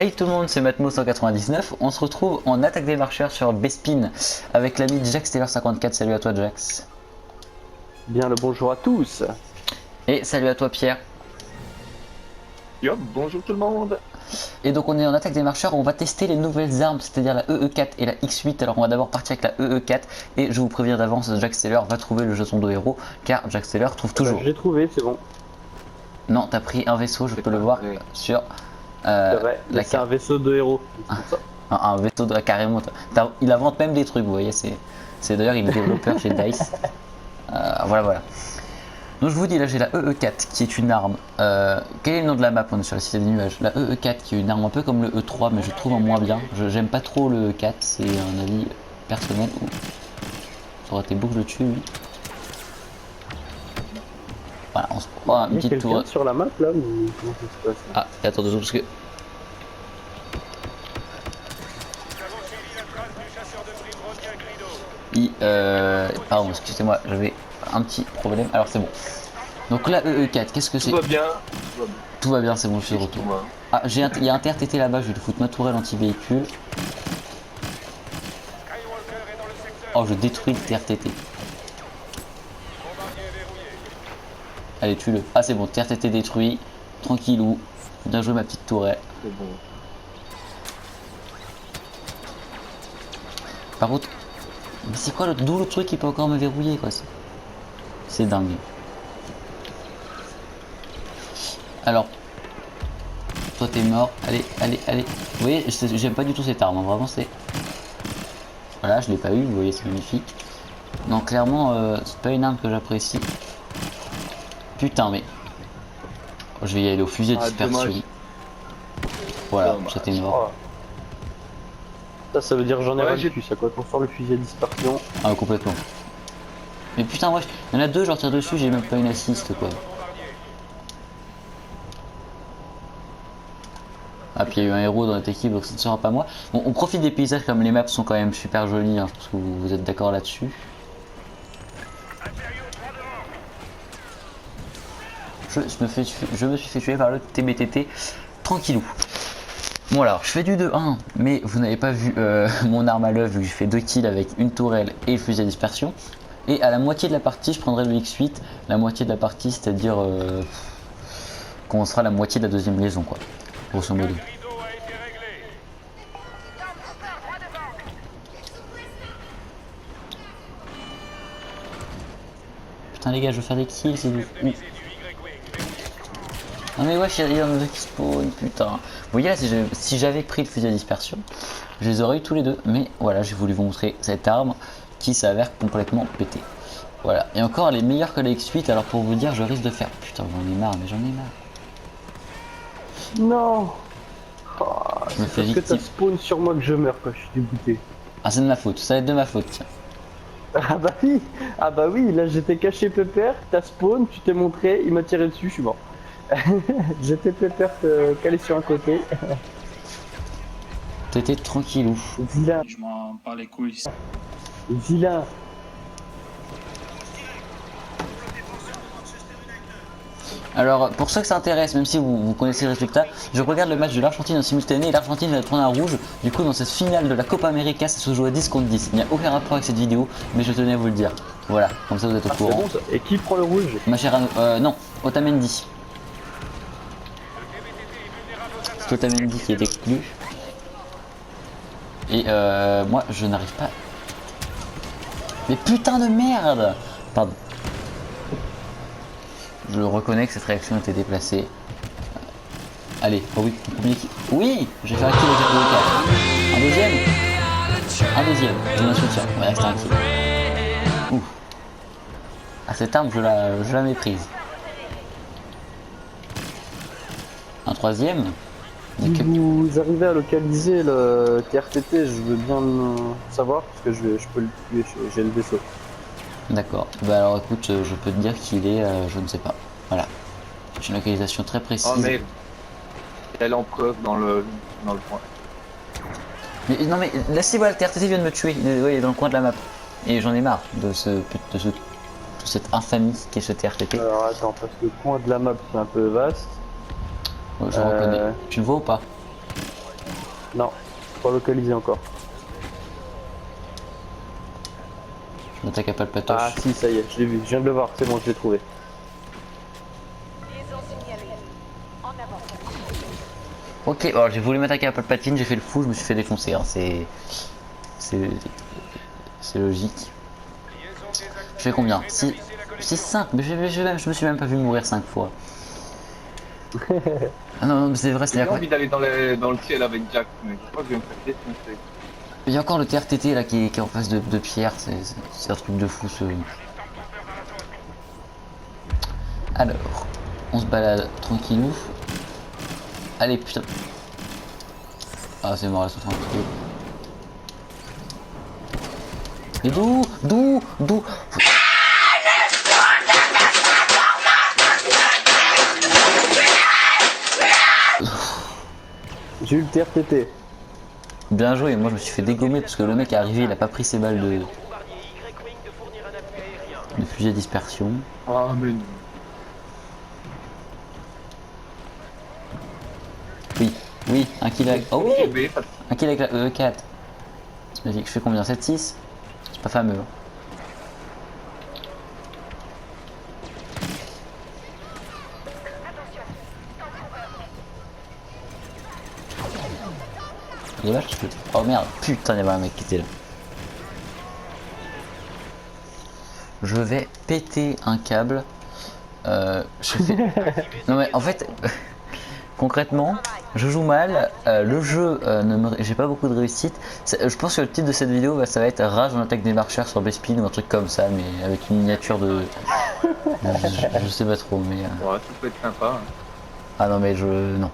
Hey tout le monde, c'est Matmo199. On se retrouve en attaque des marcheurs sur Bespin avec l'ami Jax Taylor 54. Salut à toi Jax. Bien le bonjour à tous. Et salut à toi Pierre. Yo, bonjour tout le monde. Et donc on est en attaque des marcheurs, on va tester les nouvelles armes, c'est-à-dire la EE4 et la X8. Alors on va d'abord partir avec la EE4 et je vous préviens d'avance, Jax Taylor va trouver le jeton de héros car Jax Taylor trouve toujours. J'ai trouvé, c'est bon. Non, t'as pris un vaisseau, je peux le voir sur C'est vrai, la c'est un carte. vaisseau de héros. Un vaisseau de carrément. Il invente même des trucs, vous voyez. C'est d'ailleurs il est développeur chez Dice. Voilà. Donc je vous dis là j'ai la EE4 qui est une arme. Quel est le nom de la map? On est sur la cité des nuages. La EE4 qui est une arme un peu comme le E3 mais je trouve en moins bien. J'aime pas trop le E4, c'est un avis personnel. Ça aurait été beau que je le tue lui. Voilà, on se prend une petite tour. Sur la map là ou comment ça se passe? Ah, attends 2 secondes parce que. Pardon, excusez-moi, j'avais un petit problème. Alors c'est bon. Donc là, EE4, qu'est-ce que c'est? Tout va bien. Tout va bien, c'est bon, je suis de retour. Ah, il y a un TRTT là-bas, je vais le foutre ma tourelle anti-véhicule. Oh, je détruis le TRTT. Allez, tue-le. Ah, c'est bon, TRTT détruit. Tranquillou. Bien joué, ma petite tourelle. C'est bon. Par contre, mais c'est quoi d'où le truc qui peut encore me verrouiller, quoi? C'est dingue. Alors, toi t'es mort. Allez. Vous voyez, j'aime pas du tout cette arme. Hein. Vraiment, c'est. Voilà, je l'ai pas eu. Vous voyez, c'est magnifique. Non, clairement, c'est pas une arme que j'apprécie. Putain, mais. Je vais y aller au fusil de dispersion. Dommage. Voilà, Dommage. j'étais mort. Ça veut dire j'en ai Ouais, rien plus, ça quoi, pour faire le fusil à dispersion. Ah, complètement. Mais putain, ouais, il y en a deux, j'en tire dessus, j'ai même pas une assist, quoi. Ah, puis il y a eu un héros dans notre équipe, donc ça ne sera pas moi. Bon, on profite des paysages comme les maps sont quand même super jolis, hein, je pense que vous êtes d'accord là-dessus. Je me suis fait tuer par le TBTT, tranquillou. Bon alors, je fais du 2-1, mais vous n'avez pas vu mon arme à l'œuvre, vu que je fais 2 kills avec une tourelle et le fusil à dispersion. Et à la moitié de la partie, je prendrai le X8, la moitié de la partie, c'est-à-dire qu'on sera la moitié de la deuxième liaison, quoi, grosso modo. Putain les gars, je veux faire des kills, c'est du fou. Non mais wesh, il y en a deux qui spawn, putain. Vous voyez là, si j'avais pris le fusil à dispersion, je les aurais eu tous les deux. Mais voilà, j'ai voulu vous montrer cette arme qui s'avère complètement pétée. Voilà, et encore elle est meilleure que la X8, alors pour vous dire, je risque de faire... Putain, j'en ai marre, mais j'en ai marre. Non. Oh, Je me fais parce que victime. t'as spawn sur moi que je meurs quoi, je suis dégoûté. Ah, c'est de ma faute, ça va être de ma faute, tiens. Ah bah oui, là j'étais caché pépère, t'as spawn, tu t'es montré, il m'a tiré dessus, je suis mort. J'étais pépère calé sur un côté. T'étais tranquillou. Vilain, Je m'en bats les couilles. vilain. Alors, pour ceux que ça intéresse, même si vous connaissez le résultat, je regarde le match de l'Argentine en simultané et l'Argentine va tourner en rouge. Du coup, dans cette finale de la Copa América, ça se joue à 10 contre 10. Il n'y a aucun rapport avec cette vidéo, mais je tenais à vous le dire. Voilà, comme ça vous êtes au Ah, c'est courant. bon ça. Et qui prend le rouge? Ma chère non, Otamendi. C'est Otamendi qui est exclu. Et moi, je n'arrive pas. Mais putain de merde! Pardon. Je reconnais que cette réaction était déplacée. Allez, oh oui, le premier qui... Oui! J'ai fait un kill avec la EE4. Un deuxième? Un deuxième, je me soutiens. Ouais, reste un kill. Ouh. Ah, cette arme, je la méprise. Un troisième? Si vous arrivez à localiser le TRTT, je veux bien le savoir parce que je peux le tuer, j'ai le vaisseau. D'accord. Bah alors écoute, je peux te dire qu'il est, je ne sais pas. Voilà. C'est une localisation très précise. Oh merde. Elle en preuve dans le point. Mais, non mais là si voilà, le TRTT vient de me tuer. Il est dans le coin de la map. Et j'en ai marre de cette infamie qui est ce TRTT. Alors attends, parce que le coin de la map c'est un peu vaste. Ouais, je reconnais. Tu le vois ou pas? Non, pas localisé encore. Je m'attaque à Palpatoche. Ah si, ça y est, je l'ai vu, je viens de le voir, c'est bon, je l'ai trouvé. Liaison signalée. En avant. Ok, alors j'ai voulu m'attaquer à Palpatine, j'ai fait le fou, je me suis fait défoncer. Hein. C'est logique. Je fais combien 6, 5, mais je me suis même pas vu mourir 5 fois. Ah non, non, mais c'est vrai, J'ai c'est envie d'aller dans le ciel avec Jack, mais je crois que je vais me faire défoncer. Il y a encore le TRTT là qui est en face de Pierre, c'est un truc de fou ce. Alors, on se balade tranquillou. Allez, putain. Ah, c'est mort, là, c'est tranquille. Mais d'où J'ai eu le TRTT. Bien joué, moi je me suis fait dégommer parce que le mec est arrivé, il a pas pris ses balles de fusil à dispersion. Ah, mais non. Oui, un kill avec. Oh oui Mais pas- Un kill avec la E4. C'est magique, je fais combien 7-6 C'est pas fameux. Hein. Il est vache, je peux... Oh merde, putain, il y avait un mec qui était là. Je vais péter un câble. Je fais... Non mais en fait, concrètement, je joue mal. Le jeu, j'ai pas beaucoup de réussite. Je pense que le titre de cette vidéo, bah, ça va être Rage en attaque des marcheurs sur Bespin ou un truc comme ça, mais avec une miniature de... je sais pas trop, mais... Ouais, ça peut être sympa. Hein. Ah non mais non.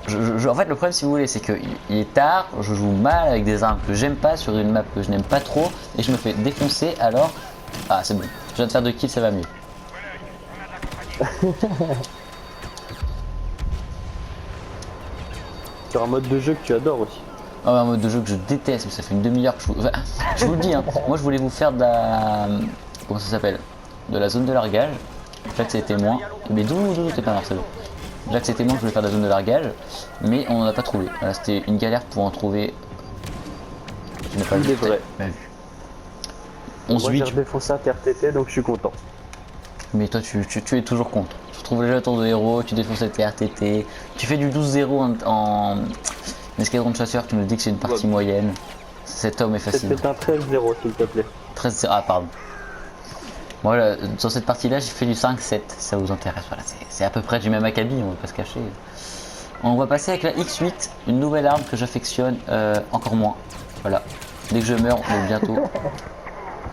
En fait le problème si vous voulez c'est qu'il est tard, je joue mal avec des armes que j'aime pas sur une map que je n'aime pas trop et je me fais défoncer alors... Ah c'est bon, je viens de faire 2 kills, ça va mieux. Sur un mode de jeu que tu adores aussi. Oh, un mode de jeu que je déteste, mais ça fait une demi-heure que je vous le dis, hein, moi je voulais vous faire de la... Comment ça s'appelle? De la zone de largage. Jack c'est témoin. Mais d'où t'es pas Marcelo. Jack c'est témoin, je voulais faire de la zone de largage, mais on n'en a pas trouvé. Voilà, c'était une galère pour en trouver. Je n'ai pas Il est vrai. Pas vu. Moi 11-8. j'ai redéfoncé un TRTT donc je suis content. Mais toi tu es toujours contre. Tu trouves les jetons de héros, tu défonces les TRTT, tu fais du 12-0 en escadron de chasseurs, tu me dis que c'est une partie moyenne. Cet homme est fascinant. C'était un 13-0 s'il te plaît. 13 Ah pardon. Voilà, sur cette partie-là, j'ai fait du 5-7, si ça vous intéresse. Voilà, c'est à peu près du même acabit, on va pas se cacher. On va passer avec la X8, une nouvelle arme que j'affectionne encore moins. Voilà, dès que je meurs, mais bientôt.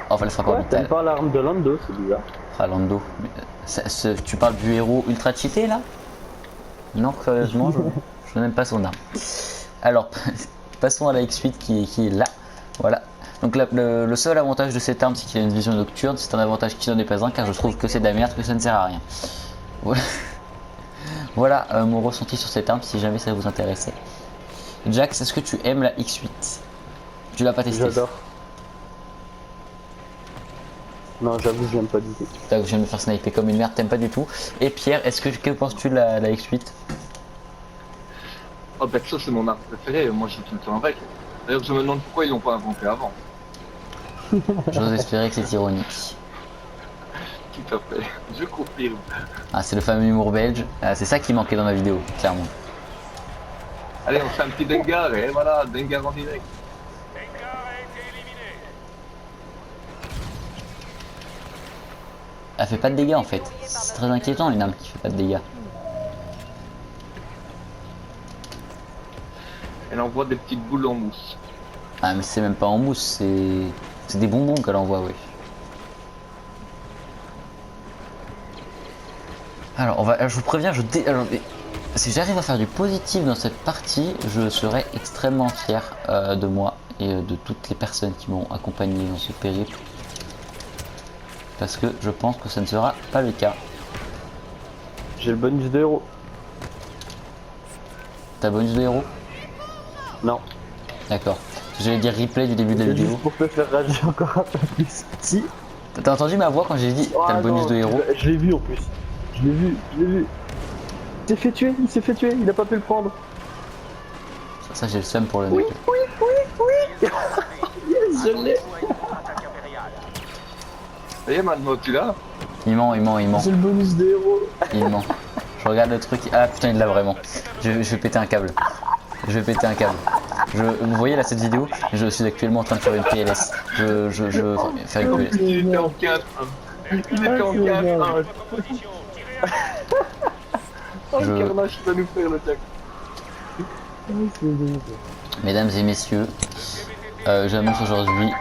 Enfin, le frappe Ouais, orbital. t'aimes pas l'arme de Lando, c'est bizarre. Ah, Lando. Mais, tu parles du héros ultra cheaté là? Non, sérieusement, je n'aime pas son arme. Alors, passons à la X8 qui est là. Voilà. Donc le seul avantage de cette arme c'est qu'il a une vision nocturne, c'est un avantage qui n'en est pas un car je trouve que c'est de la merde, que ça ne sert à rien. Voilà, voilà mon ressenti sur cette arme si jamais ça vous intéressait. Jax, est-ce que tu aimes la X8? Tu l'as pas testé? J'adore. Non, j'avoue, je l'aime pas du tout. Je viens de me faire sniper comme une merde, t'aimes pas du tout. Et Pierre, que penses-tu de la X8? Oh, bah, ça, c'est mon arme préférée. Moi, je joue tout le temps avec. D'ailleurs, je me demande pourquoi ils l'ont pas inventé avant. J'ose espérer que c'est ironique. Tout à fait. Je confirme. Ah, c'est le fameux humour belge. Ah, c'est ça qui manquait dans ma vidéo, clairement. Allez, on fait un petit Dengar et voilà, Dengar en direct. Elle fait pas de dégâts en fait. C'est très inquiétant une arme qui fait pas de dégâts. Elle envoie des petites boules en mousse. Ah mais c'est même pas en mousse, c'est des bonbons qu'elle envoie, oui. Alors je vous préviens, alors, si j'arrive à faire du positif dans cette partie, je serai extrêmement fier de moi et de toutes les personnes qui m'ont accompagné dans ce périple. Parce que je pense que ça ne sera pas le cas. J'ai le bonus de héros. T'as bonus de héros? Non. D'accord. J'allais dire replay du début de la C'est vidéo. juste pour te faire rager encore un peu plus. Si. T'as entendu ma voix quand j'ai dit t'as le bonus non, de héros? Je l'ai vu en plus. Je l'ai vu. Il s'est fait tuer, il a pas pu le prendre. Ça, j'ai le seum pour le Oui, mec. oui, oui, oui. Yes, je l'ai. Ça y est, maintenant tu l'as. Il ment, il ment, il ment. J'ai le bonus de héros. Il ment. Je regarde le truc. Ah putain, il l'a vraiment. Je vais péter un câble. Je vais péter un câble. Vous voyez là cette vidéo? Je suis actuellement en train de faire une PLS. Je faire une PLS. Il était en 4. Il était en 4. Oh, Je- le carnage qu'il va nous faire le Jack. Mesdames et messieurs, j'annonce aujourd'hui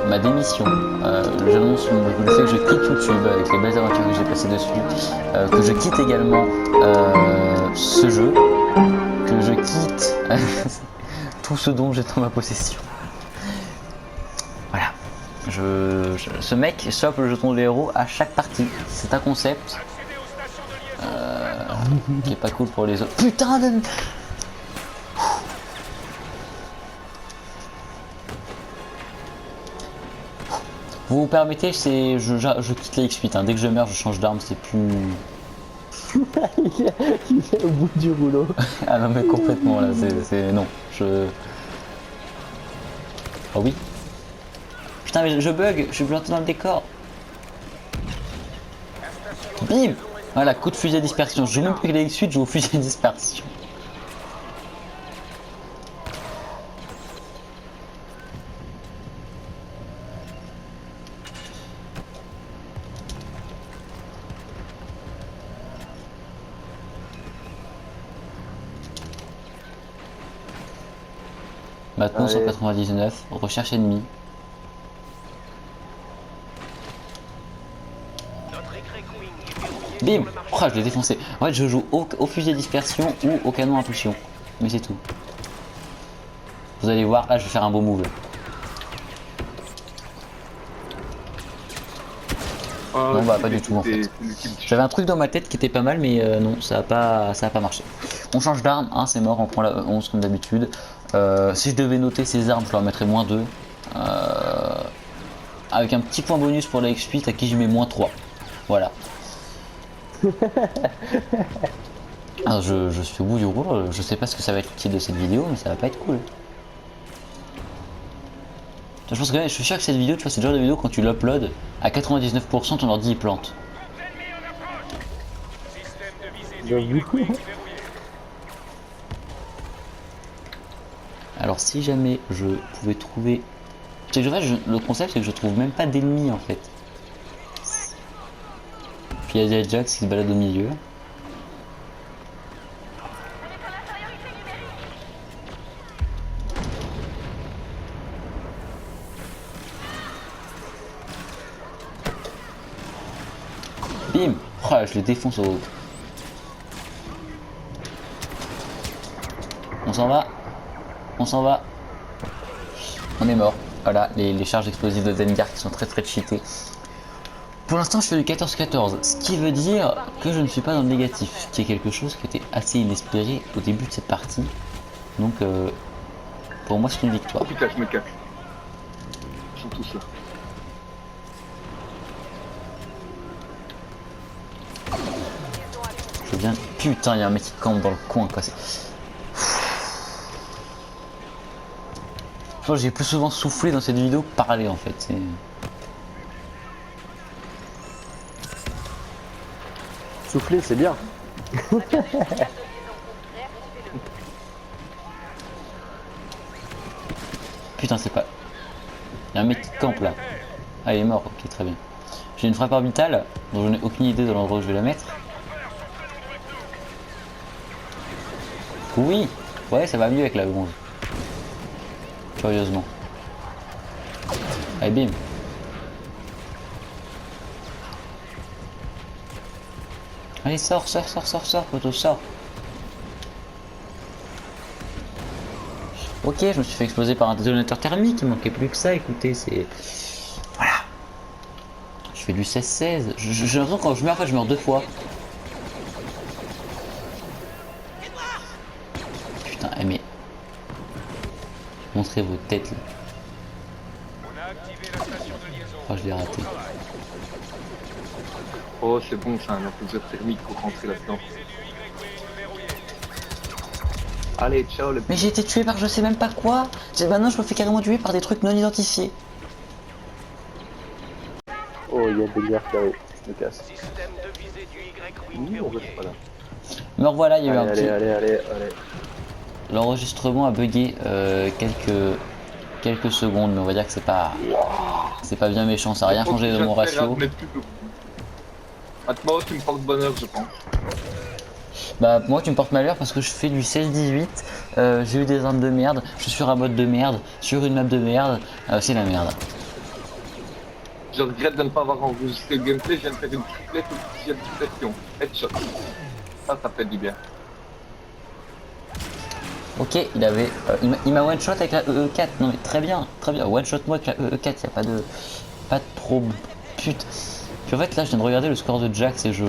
ma démission. J'annonce le fait que je quitte YouTube avec les belles aventures que j'ai passées dessus. Que je quitte également ce jeu. Que je quitte tout ce dont j'ai dans ma possession. Voilà. Ce mec chope le jeton de héros à chaque partie. C'est un concept qui est pas cool pour les autres. Putain de... Vous permettez, je quitte la X8. Hein. Dès que je meurs, je change d'arme. C'est plus... Il est au bout du rouleau. Ah non mais complètement là. Non. Oh oui. Putain mais je bug. Je suis planté dans le décor. Bim. Voilà, coup de fusil à dispersion. Je joue même plus que la X8, je joue au fusil à dispersion. Maintenant Allez. 199, recherche ennemie. Bim. Oh, je l'ai défoncé. En fait je joue au fusil à dispersion ou au canon à impulsion. Mais c'est tout. Vous allez voir, là je vais faire un beau move. Non, bah, pas du tout, en fait. J'avais un truc dans ma tête qui était pas mal, mais non, ça a pas marché. On change d'arme, hein, c'est mort, on prend la 11 comme d'habitude. Si je devais noter ces armes, je leur mettrais -2. Avec un petit point bonus pour la X8 à qui je mets -3. Voilà. Alors, je suis au bout du rouleau, je sais pas ce que ça va être utile de cette vidéo, mais ça va pas être cool. Je pense que je suis sûr que cette vidéo, tu vois, c'est le genre de vidéo quand tu l'uploades, à 99% ton ordi il plante. J'avoue. Alors si jamais je pouvais trouver... C'est que, en fait, le concept c'est que je trouve même pas d'ennemis en fait. Puis il y a Jax qui se balade au milieu. Bim. Oh, je les défonce au haut. On s'en va. On s'en va. On est mort. Voilà, les charges explosives de Dengar qui sont très cheatées. Pour l'instant, je fais du 14-14, ce qui veut dire que je ne suis pas dans le négatif, ce qui est quelque chose qui était assez inespéré au début de cette partie. Donc, pour moi, c'est une victoire. Oh putain, je me cache. Ils sont tous là. Je viens. Putain, il y a un mec qui campe dans le coin, quoi. Je pense que j'ai plus souvent soufflé dans cette vidéo que parlé en fait. Souffler, c'est bien. Putain, c'est pas. Il y a un mec qui campe là. Ah, il est mort, ok, très bien. J'ai une frappe orbitale dont je n'ai aucune idée de l'endroit où je vais la mettre. Oui, ouais, ça va mieux avec la bronze. Curieusement. Allez, bim. Allez, sors, poteau, sors. Ok, je me suis fait exploser par un détonateur thermique, il manquait plus que ça, écoutez, c'est... Voilà. Je fais du 16-16. J'ai l'impression que quand je meurs, en fait, je meurs 2 fois. Putain, mais... Montrez vos têtes, là. Oh, je l'ai raté. Oh, c'est bon, c'est un impulseur thermique pour rentrer là-dedans. Allez, ciao le Mais j'ai été tué par je sais même pas quoi. Maintenant je me fais carrément tuer par des trucs non identifiés. Oh, il y a des gars qui arrivent. Je me casse. Système de visée du Y8 Mmh, verrouillé. c'est pas là. Me revoilà, il y a eu un Allez, petit... allez, allez, allez, allez. L'enregistrement a bugué quelques secondes, mais on va dire que c'est pas bien méchant, ça a rien changé de mon ratio. Maintenant, tu me portes bonheur, je pense. Bah moi tu me portes malheur parce que je fais du 16-18, j'ai eu des armes de merde, je suis sur un mode de merde, sur une map de merde, c'est la merde. Je regrette de ne pas avoir enregistré le gameplay, je viens de faire une triplette ou deuxième suppression. Headshot. Ça fait du bien. Ok, il avait, il m'a one shot avec la EE4, non mais très bien, one shot moi avec la EE4, y a pas de trop pute. Puis en fait là je viens de regarder le score de Jax et je...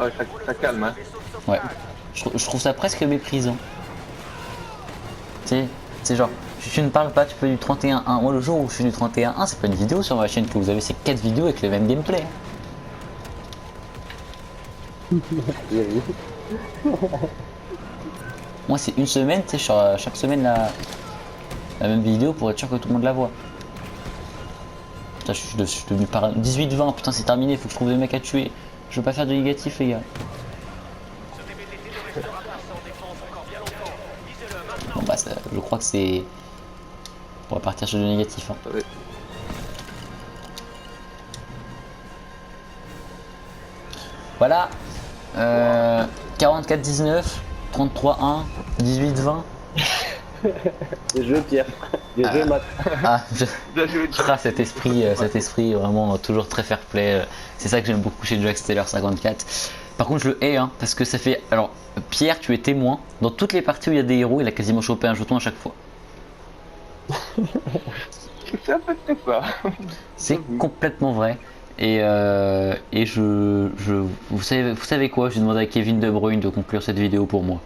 Ouais, ça calme, hein. Ouais, je trouve ça presque méprisant. C'est genre, tu ne parles pas, tu fais du 31-1. Moi, le jour où je fais du 31-1, c'est pas une vidéo sur ma chaîne que vous avez, c'est 4 vidéos avec le même gameplay. Moi, c'est une semaine, tu sais, sur chaque semaine la même vidéo pour être sûr que tout le monde la voit. Putain, je suis devenu par 18-20, putain, c'est terminé, faut que je trouve des mecs à tuer. Je veux pas faire de négatif, les gars. Bon bah je crois que c'est... On va partir sur du négatif. Hein. Ouais. Voilà. 44-19, 33-1, 18-20. Des jeux, Pierre. Des jeux, Matt. Ah, Bien joué, Jack. cet esprit vraiment toujours très fair play. C'est ça que j'aime beaucoup chez Jack Steller 54. Par contre je le hais hein, parce que ça fait... Alors Pierre, tu es témoin. Dans toutes les parties où il y a des héros, il a quasiment chopé un jeton à chaque fois. C'est à peu près ça. C'est complètement vrai. Et vous savez quoi, je vais demander à Kevin De Bruyne de conclure cette vidéo pour moi.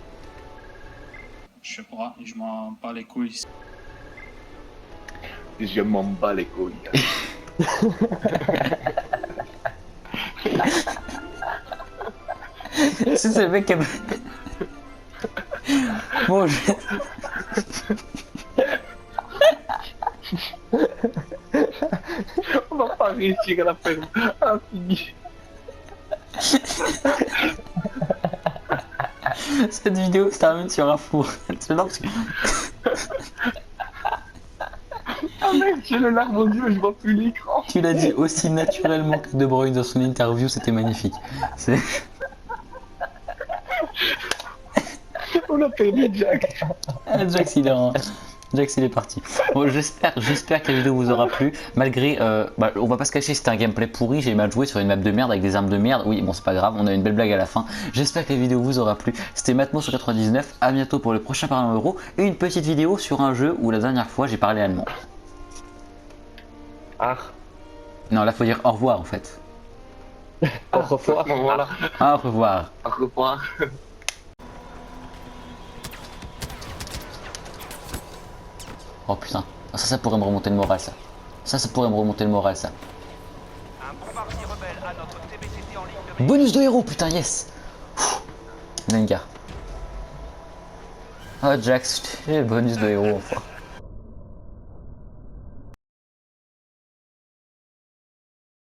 Je sais pas, je m'en bats les couilles. Je m'en bats les couilles. C'est le mec qui a... Bon, On va pas réussir à la faire infinie. Cette vidéo se termine sur un four. C'est marrant parce que... Ah merde, j'ai le larme aux yeux, je vois plus l'écran. Tu l'as dit aussi naturellement que De Bruyne dans son interview, c'était magnifique. On a perdu Jack. Jax il est parti. Bon, j'espère que la vidéo vous aura plu. Malgré, on va pas se cacher, c'était un gameplay pourri. J'ai mal joué sur une map de merde avec des armes de merde. Oui, bon, c'est pas grave, on a une belle blague à la fin. J'espère que la vidéo vous aura plu. C'était Matmo sur 99. À bientôt pour le prochain Parlant Euro et une petite vidéo sur un jeu où la dernière fois j'ai parlé allemand. Ah, Non, là faut dire au revoir en fait. au revoir. Voilà. Au revoir. Au revoir. Oh putain, ça pourrait me remonter le moral ça. Ça pourrait me remonter le moral ça. Un bombardier rebelle à notre TBCT en ligne de mire. Bonus de héros, putain, yes. Nengar. Oh Jax, j'ai le bonus de héros enfin.